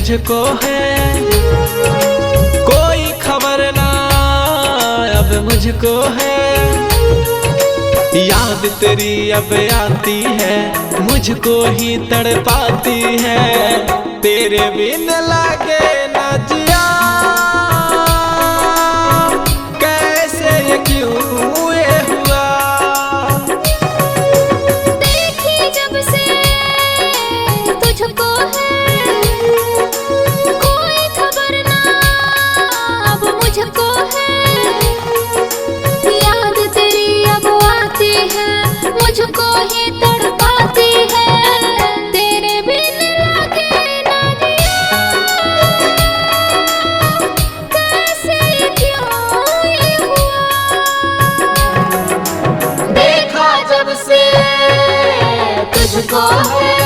तुझको है कोई खबर ना अब मुझको है। याद तेरी अब आती है मुझको ही तड़पाती है। तेरे बिन लागे ना जिया कैसे ये क्यों ये हुआ। देखी जब से तुझको है कोई खबर ना अब मुझको है। याद तेरी अब आती है मुझको ही तड़पाती है। तेरे बिन लागे ना जिया कैसे क्यों ये हुआ। देखा जब से तुझको है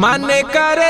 मन करे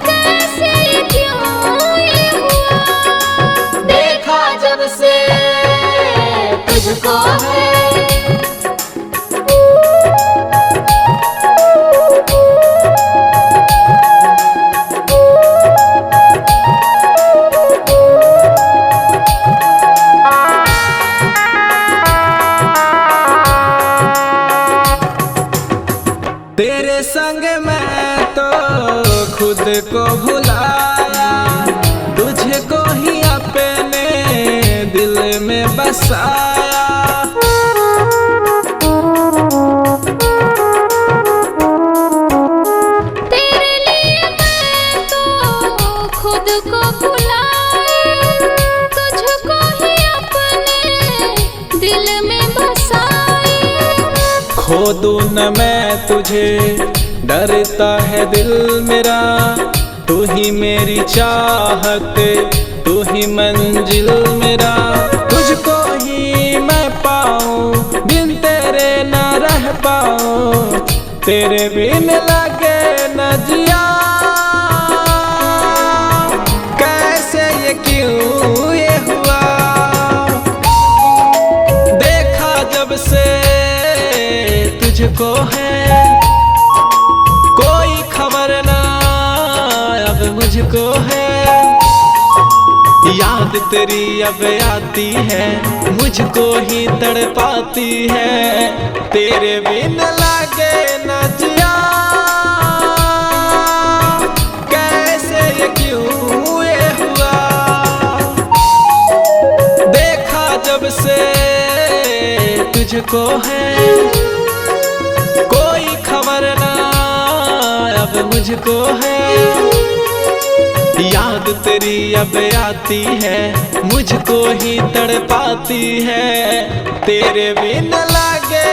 कैसे क्यों ये हुआ। देखा जब से तुझको है तेरे संग मैं तो खुद को भुलाया। तुझको ही अपने दिल में बसाया। तेरे लिए मैं तो खुद को भुलाया। तुझको ही अपने दिल में बसाया। खो दूं न मैं तुझे डरता है दिल मेरा। तू ही मेरी चाहत तू ही मंजिल मेरा। तुझको ही मैं पाऊं बिन तेरे न रह पाऊं। तेरे बिन लगे न जिया कैसे ये क्यों ये हुआ। देखा जब से तुझको है कोई खबर ना अब मुझको है। याद तेरी अब आती है मुझको ही तड़पाती है। तेरे बिन लागे न जिया कैसे ये क्यों ये हुआ। देखा जब से तुझको है कोई खबर ना अब मुझको है। याद तेरी अब आती है मुझको ही तड़पाती है। तेरे बिन लागे